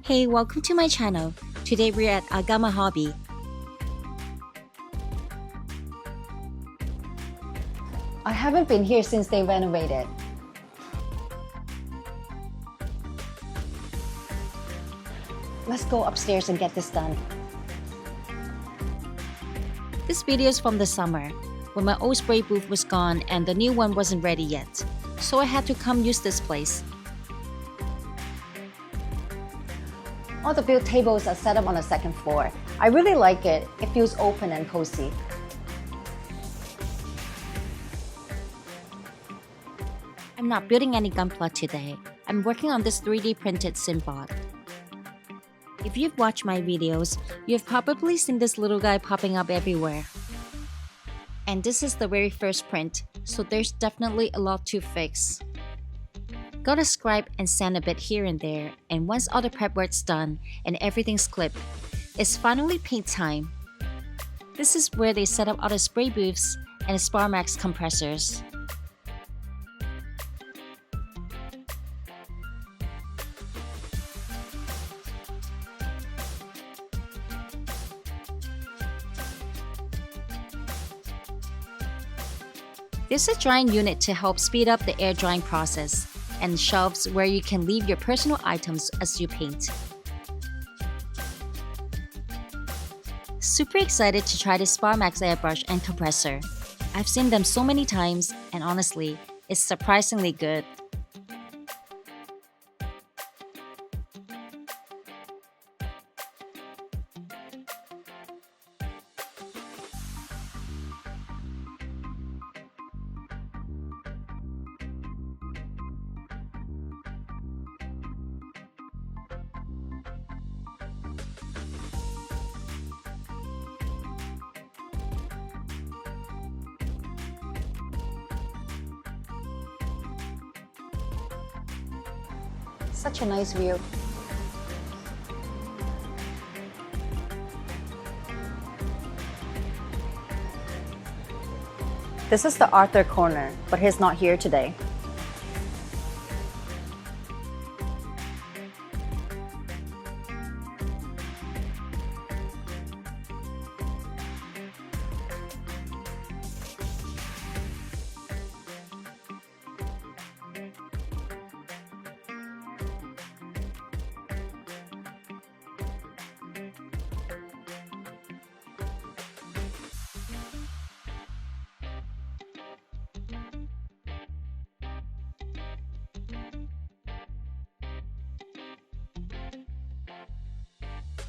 Hey, welcome to my channel. Today we're at Agama Hobby. I haven't been here since they renovated. Let's go upstairs and get this done. This video is from the summer, when my old spray booth was gone and the new one wasn't ready yet. So I had to come use this place. All the build tables are set up on the second floor. I really like it. It feels open and cozy. I'm not building any Gunpla today. I'm working on this 3D printed Symbot. If you've watched my videos, you've probably seen this little guy popping up everywhere. And this is the very first print, so there's definitely a lot to fix. Gotta scribe and sand a bit here and there, and once all the prep work's done and everything's clipped, it's finally paint time. This is where they set up all the spray booths and the Sparmax compressors. There's a drying unit to help speed up the air drying process, and shelves where you can leave your personal items as you paint. Super excited to try this Sparmax airbrush and compressor. I've seen them so many times, and honestly, it's surprisingly good. Such a nice view. This is the Arthur corner, but he's not here today.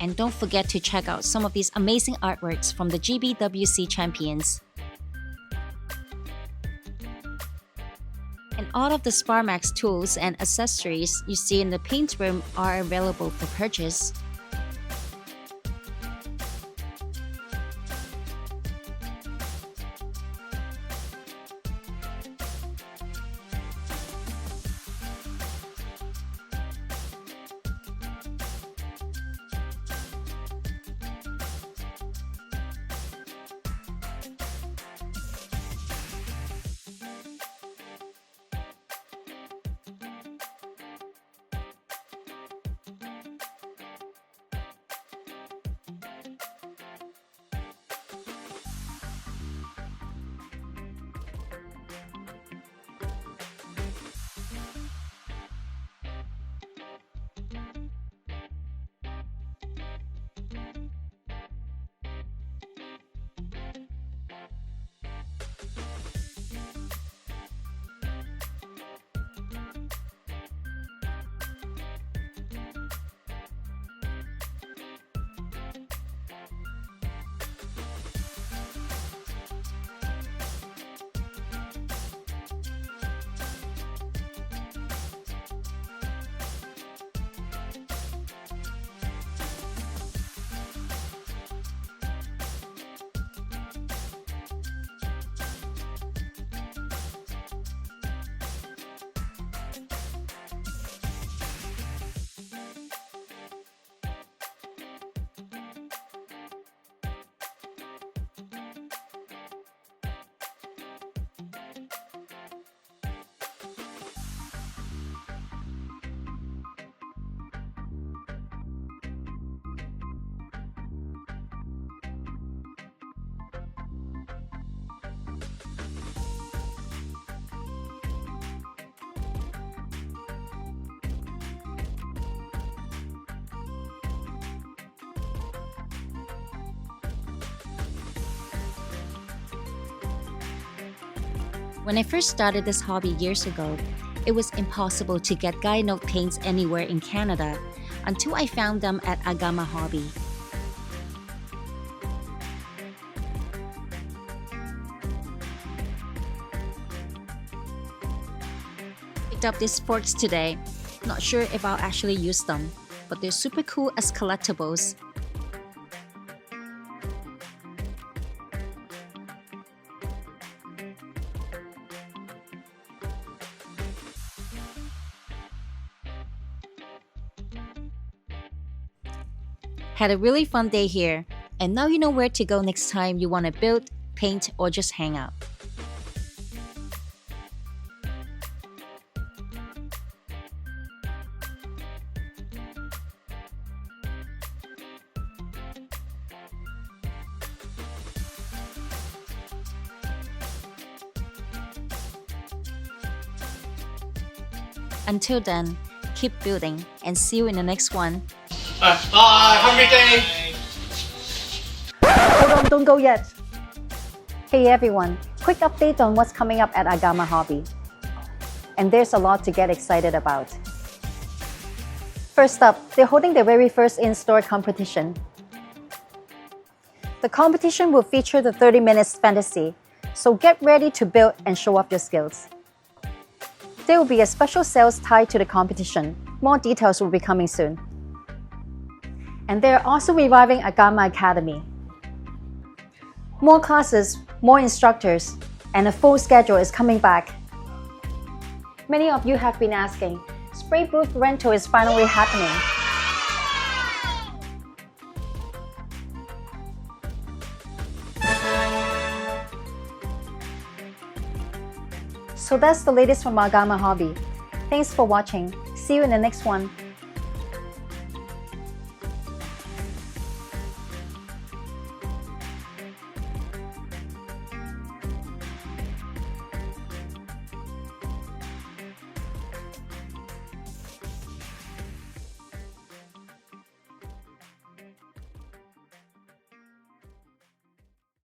And don't forget to check out some of these amazing artworks from the GBWC champions. And all of the Sparmax tools and accessories you see in the paint room are available for purchase. When I first started this hobby years ago, it was impossible to get guide note paints anywhere in Canada until I found them at Agama Hobby. Picked up these forks today. Not sure if I'll actually use them, but they're super cool as collectibles. Had a really fun day here, and now you know where to go next time you want to build, paint, or just hang out. Until then, keep building and see you in the next one. Bye. Have a great day. Hold on, don't go yet. Hey everyone, quick update on what's coming up at Argama Hobby. And there's a lot to get excited about. First up, they're holding their very first in-store competition. The competition will feature the 30 minutes fantasy, so get ready to build and show off your skills. There will be a special sales tied to the competition. More details will be coming soon. And they're also reviving Agama Academy. More classes, more instructors, and a full schedule is coming back. Many of you have been asking, spray booth rental is finally happening. So that's the latest from Agama Hobby. Thanks for watching. See you in the next one.